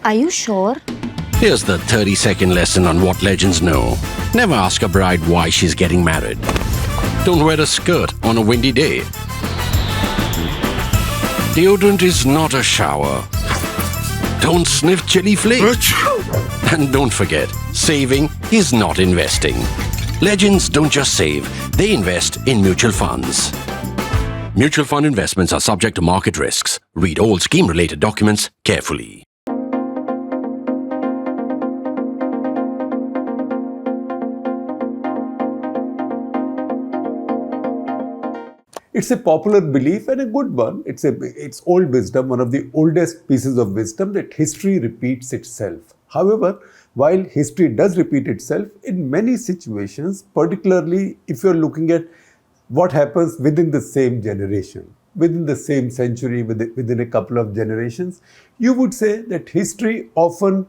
Are you sure? Here's the 30-second lesson on what legends know. Never ask a bride why she's getting married. Don't wear a skirt on a windy day. Deodorant is not a shower. Don't sniff chili flakes. And don't forget, saving is not investing. Legends don't just save, they invest in mutual funds. Mutual fund investments are subject to market risks. Read all scheme-related documents carefully. It's a popular belief and a good one. It's old wisdom, one of the oldest pieces of wisdom, that history repeats itself. However, while history does repeat itself, in many situations, particularly if you're looking at what happens within the same generation, within the same century, within a couple of generations, you would say that history often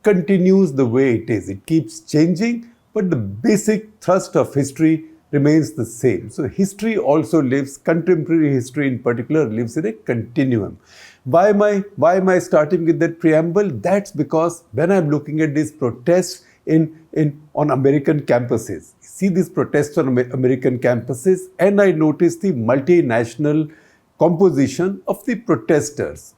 continues the way it is. It keeps changing, but the basic thrust of history remains the same. So history also lives, contemporary history in particular, lives in a continuum. Why am I starting with that preamble? That's because when I'm looking at these protests on American campuses, see these protests on American campuses, and I notice the multinational composition of the protesters.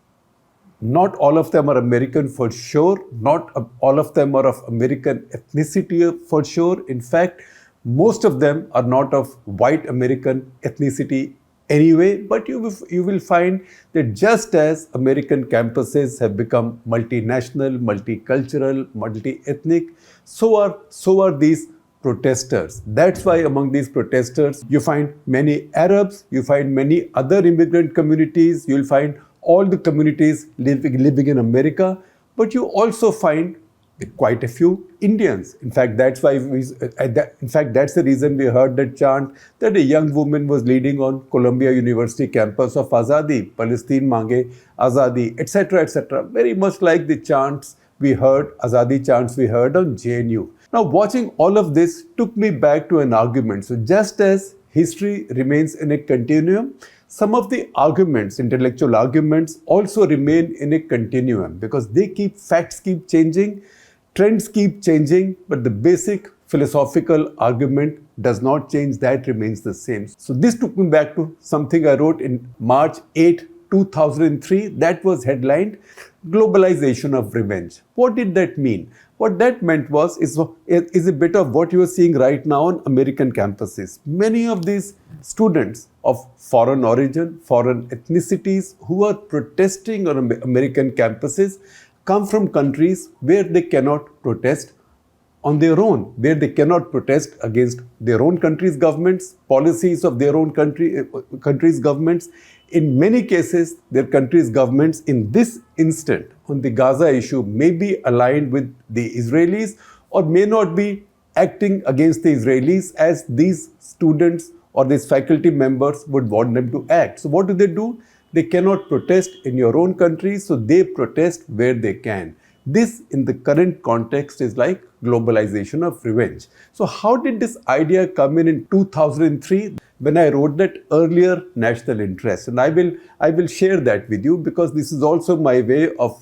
Not all of them are American for sure. Not all of them are of American ethnicity for sure. In fact, most of them are not of white American ethnicity anyway, but you will find that just as American campuses have become multinational, multicultural, multi-ethnic, so are these protesters. That's why among these protesters, you find many Arabs, you find many other immigrant communities, you'll find all the communities living in America, but you also find quite a few Indians. In fact, that's the reason we heard that chant that a young woman was leading on Columbia University campus of Azadi, Palestine Mange Azadi, etc., etc. Very much like the chants we heard, Azadi chants we heard on JNU. Now, watching all of this took me back to an argument. So just as history remains in a continuum, some of the arguments, intellectual arguments, also remain in a continuum because facts keep changing, trends keep changing, but the basic philosophical argument does not change, that remains the same. So this took me back to something I wrote in March 8, 2003, that was headlined Globalization of Revenge. What did that mean? What that meant is a bit of what you are seeing right now on American campuses. Many of these students of foreign origin, foreign ethnicities who are protesting on American campuses come from countries where they cannot protest on their own, where they cannot protest against their own country's governments, policies of their own country's governments. In many cases, their country's governments in this instant on the Gaza issue may be aligned with the Israelis or may not be acting against the Israelis as these students or these faculty members would want them to act. So what do? They cannot protest in your own country, so they protest where they can. This, in the current context, is like globalization of revenge. So how did this idea come in 2003 when I wrote that earlier national interest? And I will share that with you because this is also my way of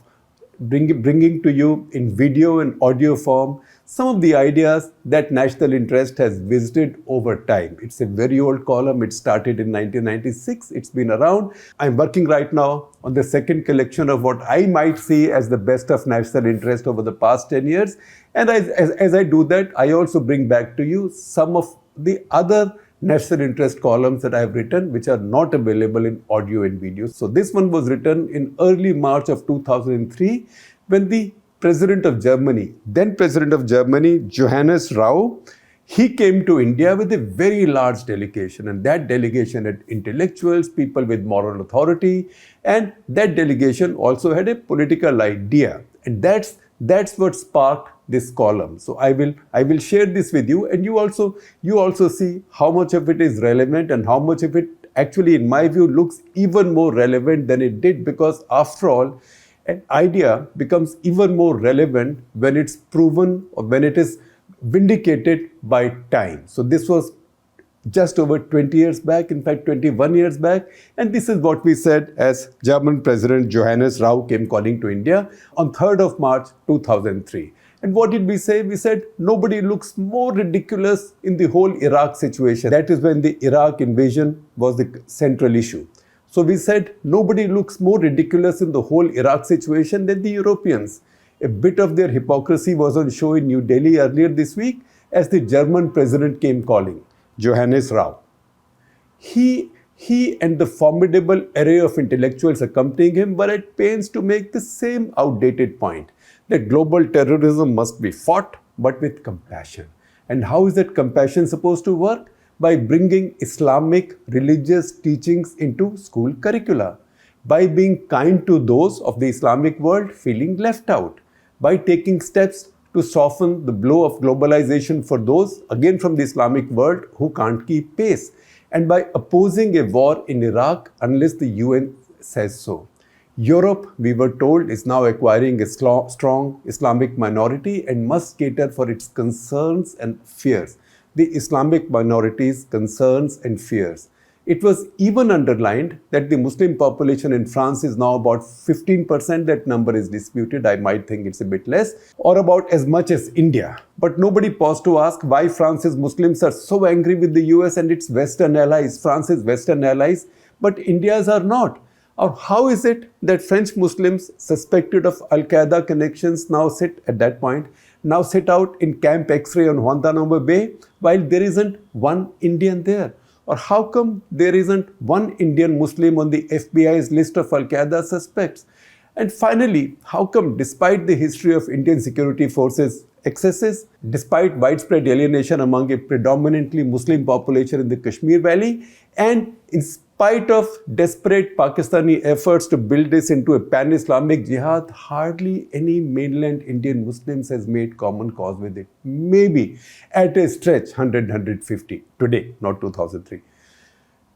bringing to you in video and audio form some of the ideas that national interest has visited over time. It's a very old column. It started in 1996. It's been around. I'm working right now on the second collection of what I might see as the best of national interest over the past 10 years. And as I do that, I also bring back to you some of the other national interest columns that I have written, which are not available in audio and video. So this one was written in early March of 2003 when the President of Germany, then President of Germany, Johannes Rau, he came to India with a very large delegation, and that delegation had intellectuals, people with moral authority, and that delegation also had a political idea. And that's what sparked this column. So I will share this with you, and you also see how much of it is relevant and how much of it actually, in my view, looks even more relevant than it did, because after all, an idea becomes even more relevant when it's proven or when it is vindicated by time. So this was just over 20 years back, in fact 21 years back. And this is what we said as German President Johannes Rau came calling to India on 3rd of March 2003. And what did we say? We said nobody looks more ridiculous in the whole Iraq situation. That is when the Iraq invasion was the central issue. So we said nobody looks more ridiculous in the whole Iraq situation than the Europeans. A bit of their hypocrisy was on show in New Delhi earlier this week as the German president came calling, Johannes Rau. He and the formidable array of intellectuals accompanying him were at pains to make the same outdated point, that global terrorism must be fought, but with compassion. And how is that compassion supposed to work? By bringing Islamic religious teachings into school curricula, by being kind to those of the Islamic world feeling left out, by taking steps to soften the blow of globalization for those, again from the Islamic world, who can't keep pace, and by opposing a war in Iraq unless the UN says so. Europe, we were told, is now acquiring a strong Islamic minority and must cater for its concerns and fears. The Islamic minorities' concerns and fears. It was even underlined that the Muslim population in France is now about 15%. That number is disputed. I might think it's a bit less, or about as much as India. But nobody paused to ask why France's Muslims are so angry with the US and its Western allies, France's Western allies, but India's are not. Or how is it that French Muslims suspected of Al-Qaeda connections now sit out in Camp X-ray on Guantanamo Bay while there isn't one Indian there? Or how come there isn't one Indian Muslim on the FBI's list of Al-Qaeda suspects? And finally, how come despite the history of Indian security forces excesses, despite widespread alienation among a predominantly Muslim population in the Kashmir Valley, and in spite of desperate Pakistani efforts to build this into a pan-Islamic jihad, hardly any mainland Indian Muslims has made common cause with it. Maybe at a stretch 100, 150 today, not 2003.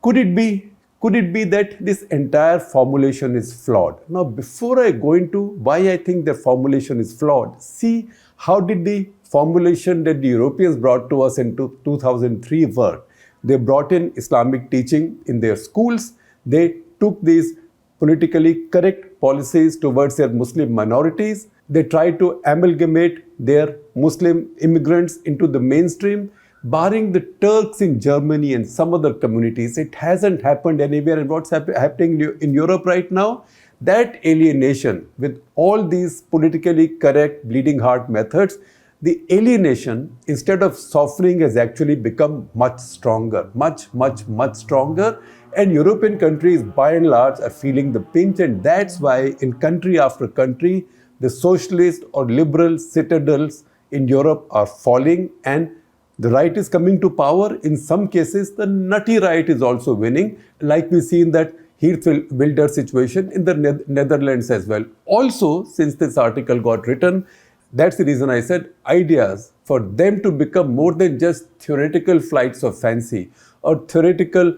Could it be that this entire formulation is flawed? Now, before I go into why I think the formulation is flawed, see how did the formulation that the Europeans brought to us in 2003 work. They brought in Islamic teaching in their schools. They took these politically correct policies towards their Muslim minorities. They tried to amalgamate their Muslim immigrants into the mainstream. Barring the Turks in Germany and some other communities, it hasn't happened anywhere. And what's happening in Europe right now? That alienation with all these politically correct bleeding heart methods, the alienation, instead of softening, has actually become much stronger, much stronger. And European countries, by and large, are feeling the pinch. And that's why in country after country, the socialist or liberal citadels in Europe are falling and the right is coming to power. In some cases, the nutty right is also winning, like we see in that Geert Wilders situation in the Netherlands as well. Also, since this article got written, that's the reason I said ideas, for them to become more than just theoretical flights of fancy or theoretical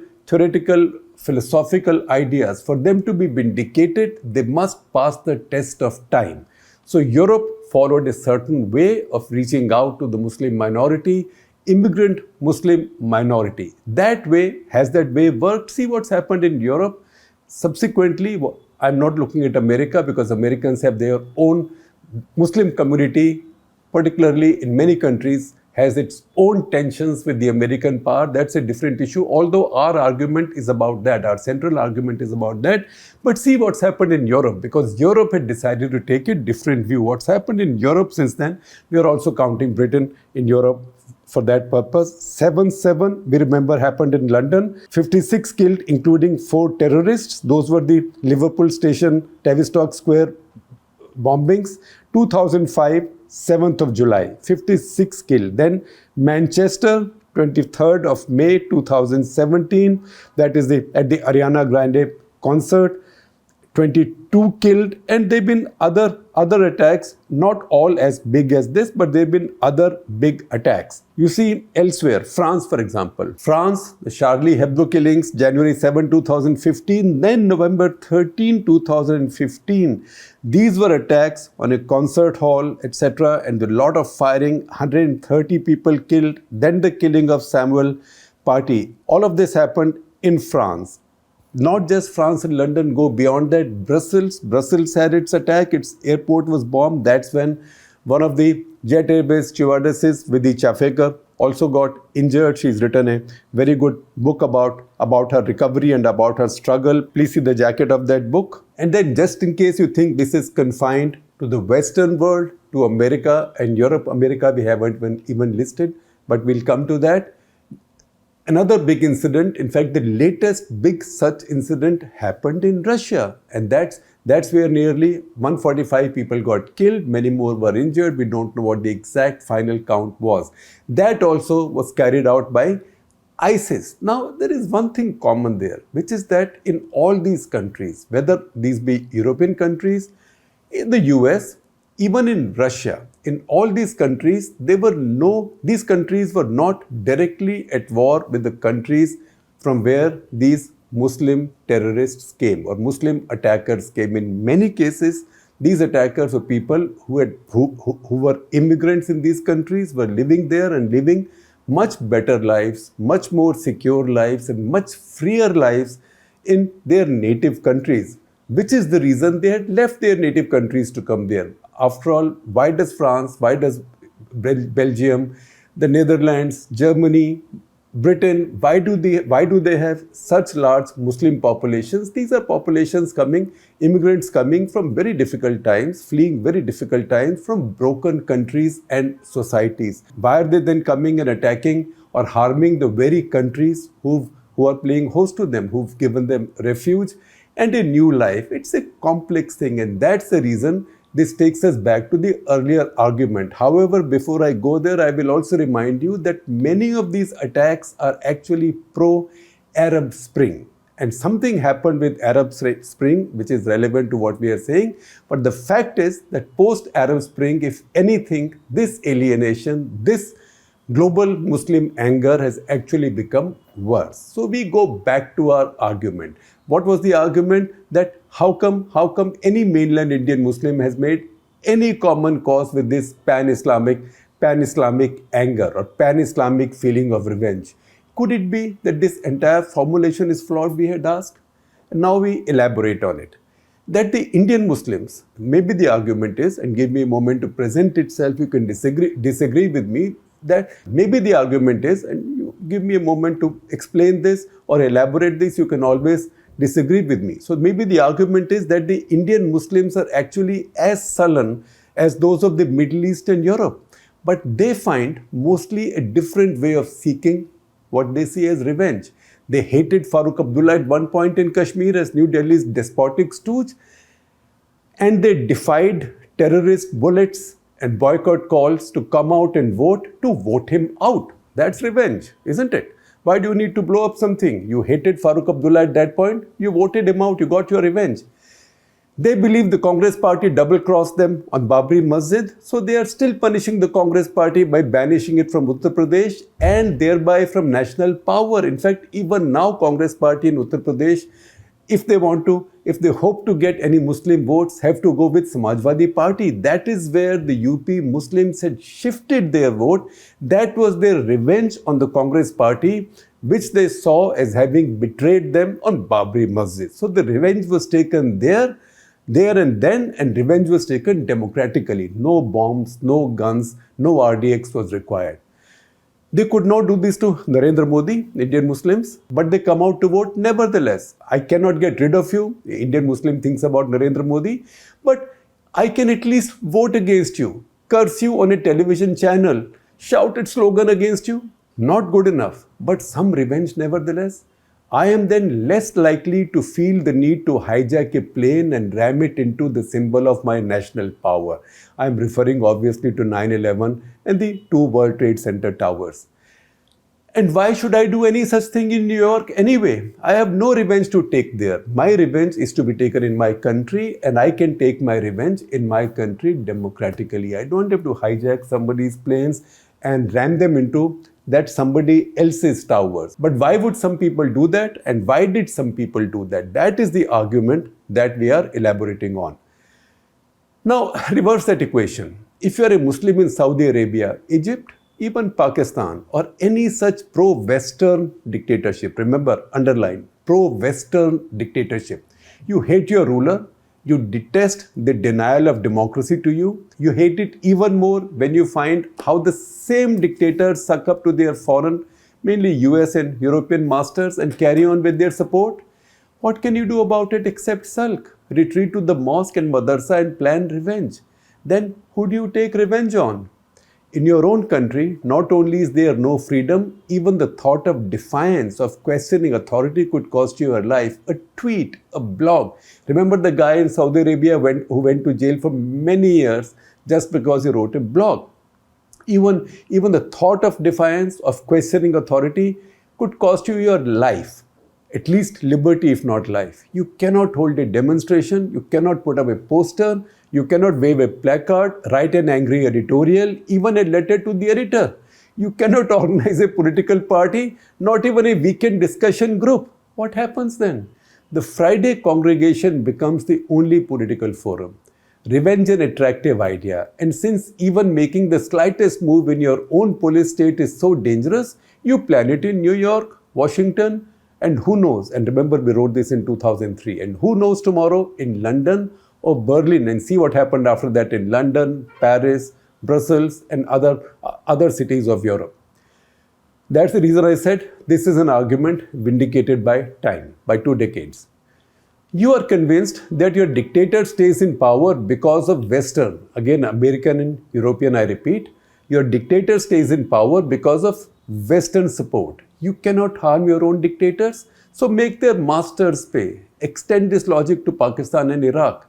philosophical ideas, for them to be vindicated, they must pass the test of time. So Europe followed a certain way of reaching out to the Muslim minority, immigrant Muslim minority. That way, has that way worked? See what's happened in Europe. Subsequently, I'm not looking at America because Americans have their own Muslim community, particularly in many countries, has its own tensions with the American power. That's a different issue, although our argument is about that. Our central argument is about that. But see what's happened in Europe, because Europe had decided to take a different view. What's happened in Europe since then? We are also counting Britain in Europe for that purpose. 7/7, we remember, happened in London. 56 killed, including 4 terrorists. Those were the Liverpool Station, Tavistock Square bombings. 2005, 7th of July, 56 killed. Then Manchester, 23rd of May 2017, that is at the Ariana Grande concert, 22 killed. And there have been other attacks, not all as big as this, but there have been other big attacks. You see elsewhere, France for example. France, the Charlie Hebdo killings, January 7, 2015, then November 13, 2015. These were attacks on a concert hall, etc. and a lot of firing, 130 people killed. Then the killing of Samuel Party. All of this happened in France. Not just France and London, go beyond that. Brussels had its attack, its airport was bombed. That's when one of the Jet Airways stewardesses, Vidhi Chafekar, also got injured. She's written a very good book about her recovery and about her struggle. Please see the jacket of that book. And then just in case you think this is confined to the Western world, to America and Europe, America we haven't even listed, but we'll come to that. Another big incident, in fact, the latest big such incident happened in Russia. And that's where nearly 145 people got killed, many more were injured. We don't know what the exact final count was. That also was carried out by ISIS. Now, there is one thing common there, which is that in all these countries, whether these be European countries, in the US, even in Russia, in all these countries, these countries were not directly at war with the countries from where these Muslim terrorists came or Muslim attackers came. In many cases, these attackers were people who were immigrants in these countries, were living there and living much better lives, much more secure lives and much freer lives in their native countries, which is the reason they had left their native countries to come there. After all, why does France, why does Belgium, the Netherlands, Germany, Britain, why do they have such large Muslim populations? These are populations immigrants coming from very difficult times, fleeing very difficult times from broken countries and societies. Why are they then coming and attacking or harming the very countries who are playing host to them, who've given them refuge and a new life? It's a complex thing, and that's the reason this takes us back to the earlier argument. However, before I go there, I will also remind you that many of these attacks are actually pro-Arab Spring. And something happened with Arab Spring, which is relevant to what we are saying. But the fact is that post-Arab Spring, if anything, this alienation, this global Muslim anger has actually become worse. So we go back to our argument. What was the argument? That how come any mainland Indian Muslim has made any common cause with this pan-Islamic anger or pan-Islamic feeling of revenge? Could it be that this entire formulation is flawed, we had asked? And now we elaborate on it. That the Indian Muslims, maybe the argument is, and give me a moment to present itself, you can disagree with me, that maybe the argument is, and you give me a moment to explain this or elaborate this, you can always disagree with me. So maybe the argument is that the Indian Muslims are actually as sullen as those of the Middle East and Europe, but they find mostly a different way of seeking what they see as revenge. They hated Farooq Abdullah at one point in Kashmir as New Delhi's despotic stooge, and they defied terrorist bullets and boycott calls to come out and vote him out. That's revenge, isn't it? Why do you need to blow up something? You hated Farooq Abdullah at that point, you voted him out, you got your revenge. They believe the Congress party double-crossed them on Babri Masjid, so they are still punishing the Congress party by banishing it from Uttar Pradesh and thereby from national power. In fact, even now Congress party in Uttar Pradesh, if they hope to get any Muslim votes, have to go with Samajwadi Party. That is where the UP Muslims had shifted their vote. That was their revenge on the Congress party, which they saw as having betrayed them on Babri Masjid. So the revenge was taken there and then, and revenge was taken democratically. No bombs, no guns, no RDX was required. They could not do this to Narendra Modi, Indian Muslims, but they come out to vote nevertheless. I cannot get rid of you, the Indian Muslim thinks about Narendra Modi, but I can at least vote against you, curse you on a television channel, shout a slogan against you. Not good enough, but some revenge nevertheless. I am then less likely to feel the need to hijack a plane and ram it into the symbol of my national power. I am referring obviously to 9/11 and the 2 World Trade Center towers. And why should I do any such thing in New York anyway? I have no revenge to take there. My revenge is to be taken in my country, and I can take my revenge in my country democratically. I don't have to hijack somebody's planes and ram them into that somebody else's towers. But why would some people do that? And why did some people do that? That is the argument that we are elaborating on. Now, reverse that equation. If you are a Muslim in Saudi Arabia, Egypt, Even Pakistan or any such pro-Western dictatorship, remember, underline, pro-Western dictatorship. You hate your ruler, you detest the denial of democracy to you, you hate it even more when you find how the same dictators suck up to their foreign, mainly US and European masters and carry on with their support. What can you do about it except sulk, retreat to the mosque and madrasa and plan revenge? Then who do you take revenge on? In your own country, not only is there no freedom, even the thought of defiance, of questioning authority could cost you your life. A tweet, a blog. Remember the guy in Saudi Arabia who went to jail for many years just because he wrote a blog. Even the thought of defiance, of questioning authority could cost you your life. At least liberty, if not life. You cannot hold a demonstration, you cannot put up a poster, you cannot wave a placard, write an angry editorial, even a letter to the editor. You cannot organize a political party, not even a weekend discussion group. What happens then? The Friday congregation becomes the only political forum. Revenge an attractive idea, and since even making the slightest move in your own police state is so dangerous, you plan it in New York, Washington, and who knows, and remember we wrote this in 2003, and who knows tomorrow in London or Berlin, and see what happened after that in London, Paris, Brussels, and other cities of Europe. That's the reason I said this is an argument vindicated by time, by 2 decades. You are convinced that your dictator stays in power because of Western, again American and European, I repeat, your dictator stays in power because of Western support. You cannot harm your own dictators, so make their masters pay. Extend this logic to Pakistan and Iraq.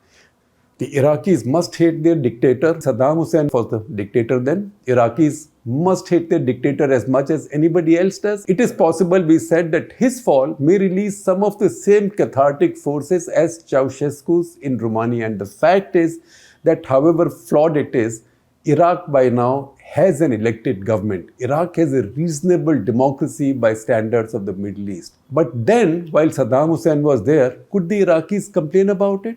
The Iraqis must hate their dictator. Saddam Hussein was the dictator then. Iraqis must hate their dictator as much as anybody else does. It is possible, we said, that his fall may release some of the same cathartic forces as Ceausescu's in Romania. And the fact is that however flawed it is, Iraq by now has an elected government. Iraq has a reasonable democracy by standards of the Middle East. But then, while Saddam Hussein was there, could the Iraqis complain about it?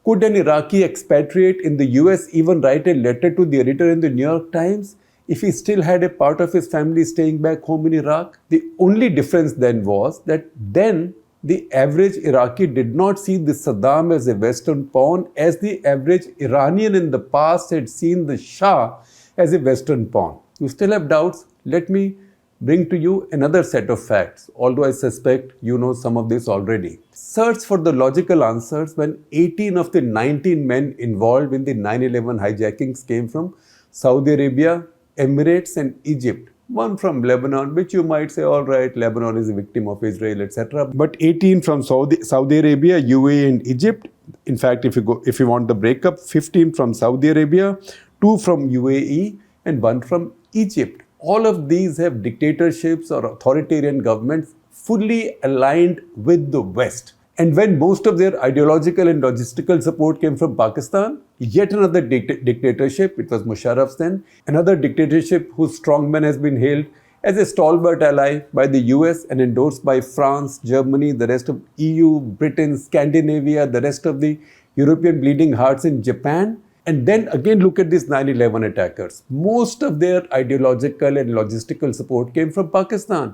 Could an Iraqi expatriate in the US even write a letter to the editor in the New York Times if he still had a part of his family staying back home in Iraq? The only difference then was that then the average Iraqi did not see the Saddam as a Western pawn, as the average Iranian in the past had seen the Shah as a Western pawn. You still have doubts? Let me bring to you another set of facts, although I suspect you know some of this already. Search for the logical answers when 18 of the 19 men involved in the 9/11 hijackings came from Saudi Arabia, Emirates and Egypt. One from Lebanon, which you might say, all right, Lebanon is a victim of Israel, etc. But 18 from Saudi Arabia, UAE and Egypt. In fact, if you want the breakup, 15 from Saudi Arabia, 2 from UAE and 1 from Egypt. All of these have dictatorships or authoritarian governments fully aligned with the West. And when most of their ideological and logistical support came from Pakistan, yet another dictatorship, it was Musharraf's then, another dictatorship whose strongman has been hailed as a stalwart ally by the US and endorsed by France, Germany, the rest of EU, Britain, Scandinavia, the rest of the European bleeding hearts in Japan. And then again look at these 9/11 attackers. Most of their ideological and logistical support came from Pakistan,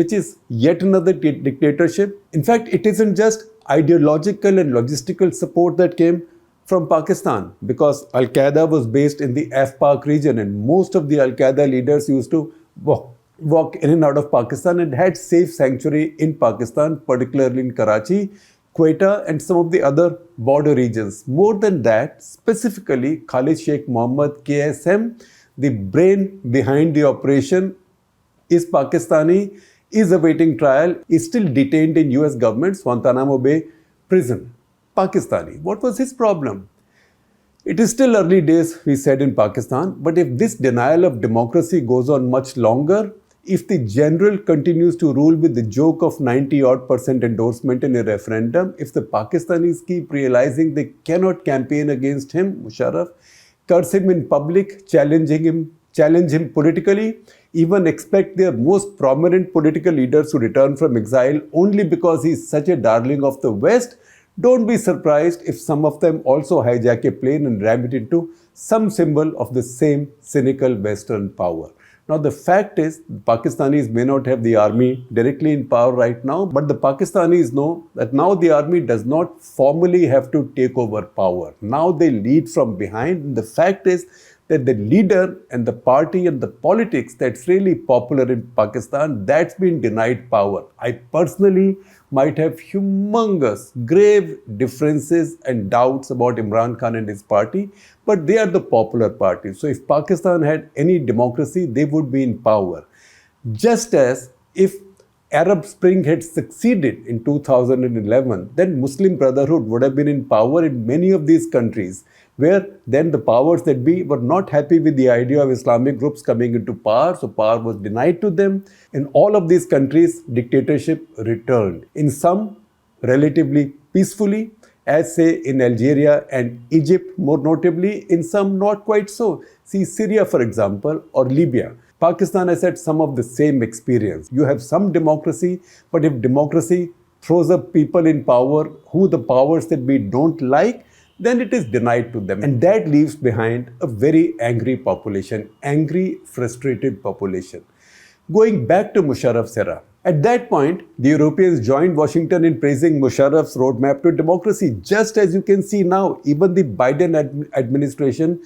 which is yet another dictatorship. In fact, it isn't just ideological and logistical support that came from Pakistan, because Al-Qaeda was based in the Afpak region and most of the Al-Qaeda leaders used to walk in and out of Pakistan and had safe sanctuary in Pakistan, particularly in Karachi, Quetta and some of the other border regions. More than that, specifically Khalid Sheikh Mohammed KSM, the brain behind the operation, is Pakistani, is awaiting trial, is still detained in US government's Guantanamo Bay prison. Pakistani. What was his problem? It is still early days, we said, in Pakistan, but if this denial of democracy goes on much longer, if the general continues to rule with the joke of 90% endorsement in a referendum, if the Pakistanis keep realizing they cannot campaign against him, Musharraf, curse him in public, challenge him politically, even expect their most prominent political leaders to return from exile only because he is such a darling of the West, don't be surprised if some of them also hijack a plane and ram it into some symbol of the same cynical Western power. Now, the fact is, Pakistanis may not have the army directly in power right now, but the Pakistanis know that now the army does not formally have to take over power. Now they lead from behind. And the fact is that the leader and the party and the politics that's really popular in Pakistan, that's been denied power. I personally might have humongous, grave differences and doubts about Imran Khan and his party, but they are the popular party. So if Pakistan had any democracy, they would be in power. Just as if Arab Spring had succeeded in 2011, then Muslim Brotherhood would have been in power in many of these countries, where then the powers that be were not happy with the idea of Islamic groups coming into power, so power was denied to them. In all of these countries, dictatorship returned. In some, relatively peacefully, as say in Algeria and Egypt more notably, in some not quite so. See Syria, for example, or Libya. Pakistan has had some of the same experience. You have some democracy, but if democracy throws up people in power who the powers that be don't like, then it is denied to them. And that leaves behind a very angry population, angry, frustrated population. Going back to Musharraf's era, at that point, the Europeans joined Washington in praising Musharraf's roadmap to democracy. Just as you can see now, even the Biden administration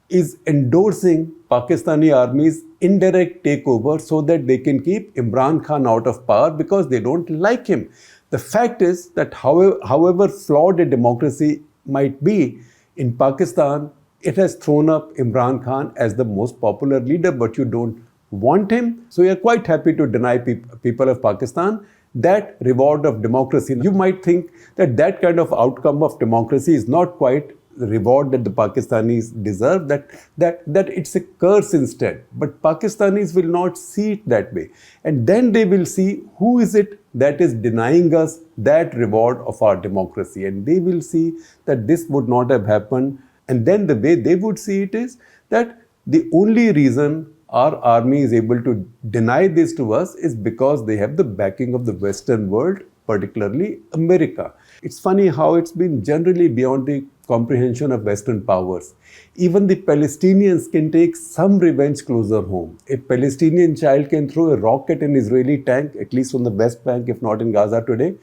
is endorsing Pakistani army's indirect takeover so that they can keep Imran Khan out of power because they don't like him. The fact is that however flawed a democracy might be, in Pakistan, it has thrown up Imran Khan as the most popular leader, but you don't want him. So you are quite happy to deny people of Pakistan that reward of democracy. You might think that that kind of outcome of democracy is not quite the reward that the Pakistanis deserve, that it's a curse instead. But Pakistanis will not see it that way. And then they will see who is it that is denying us that reward of our democracy. And they will see that this would not have happened. And then the way they would see it is that the only reason our army is able to deny this to us is because they have the backing of the Western world, particularly America. It's funny how it's been generally beyond the comprehension of Western powers. Even the Palestinians can take some revenge closer home. A Palestinian child can throw a rock at an Israeli tank, at least on the West Bank, if not in Gaza today.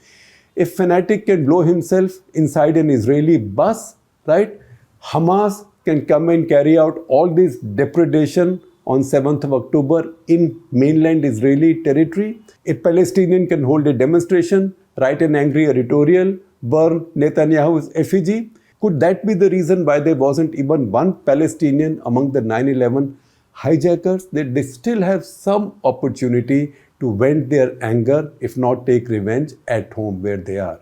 A fanatic can blow himself inside an Israeli bus, right? Hamas can come and carry out all this depredation on 7th of October in mainland Israeli territory. A Palestinian can hold a demonstration, write an angry editorial, burn Netanyahu's effigy. Could that be the reason why there wasn't even one Palestinian among the 9/11 hijackers? They still have some opportunity to vent their anger, if not take revenge, at home where they are.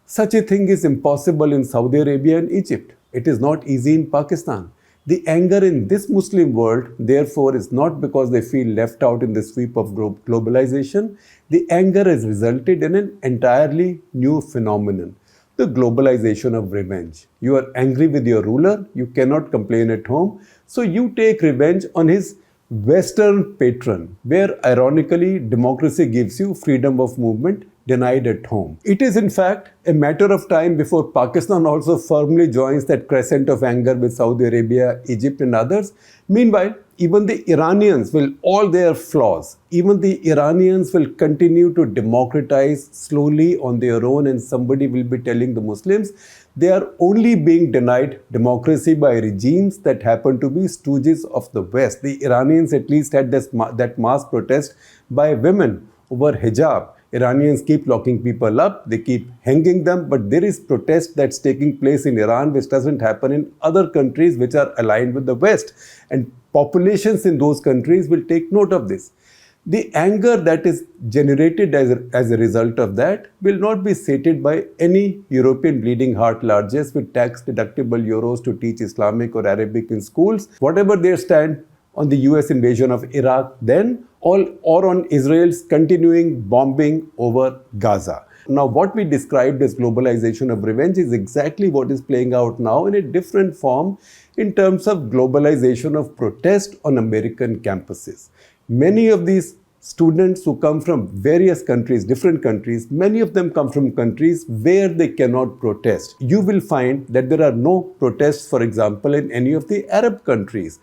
Such a thing is impossible in Saudi Arabia and Egypt. It is not easy in Pakistan. The anger in this Muslim world, therefore, is not because they feel left out in the sweep of globalization. The anger has resulted in an entirely new phenomenon, the globalization of revenge. You are angry with your ruler, you cannot complain at home, so you take revenge on his Western patron, where ironically democracy gives you freedom of movement denied at home. It is in fact a matter of time before Pakistan also firmly joins that crescent of anger with Saudi Arabia, Egypt and others. Meanwhile, even the Iranians, will all their flaws, even the Iranians will continue to democratize slowly on their own, and somebody will be telling the Muslims they are only being denied democracy by regimes that happen to be stooges of the West. The Iranians at least had that mass protest by women over hijab. Iranians keep locking people up, they keep hanging them, but there is protest that's taking place in Iran which doesn't happen in other countries which are aligned with the West. And populations in those countries will take note of this. The anger that is generated as a result of that will not be sated by any European bleeding heart largesse with tax-deductible euros to teach Islamic or Arabic in schools. Whatever their stand on the US invasion of Iraq then, or on Israel's continuing bombing over Gaza. Now, what we described as globalization of revenge is exactly what is playing out now in a different form in terms of globalization of protest on American campuses. Many of these students who come from various countries, different countries, many of them come from countries where they cannot protest. You will find that there are no protests, for example, in any of the Arab countries.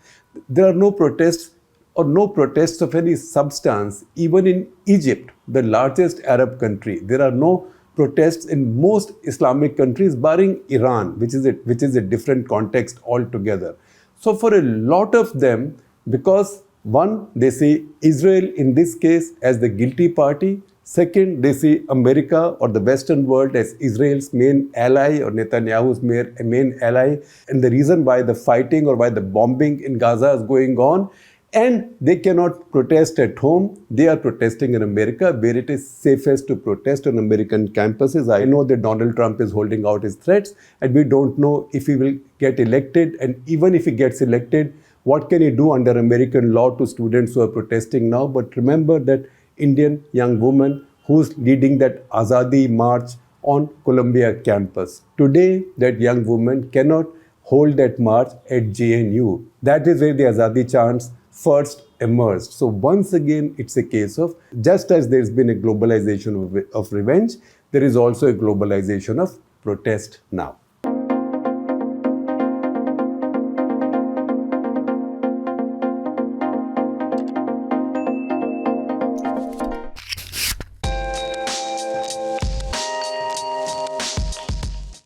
There are no protests or no protests of any substance, even in Egypt, the largest Arab country. There are no protests in most Islamic countries, barring Iran, which is a different context altogether. So for a lot of them, because one, they see Israel in this case as the guilty party. Second, they see America or the Western world as Israel's main ally or Netanyahu's main ally, and the reason why the fighting or why the bombing in Gaza is going on. And they cannot protest at home. They are protesting in America, where it is safest to protest on American campuses. I know that Donald Trump is holding out his threats, and we don't know if he will get elected. And even if he gets elected, what can he do under American law to students who are protesting now? But remember that Indian young woman who's leading that Azadi march on Columbia campus. Today, that young woman cannot hold that march at JNU. That is where the Azadi chants first emerged. So once again, it's a case of, just as there's been a globalization of revenge, there is also a globalization of protest now.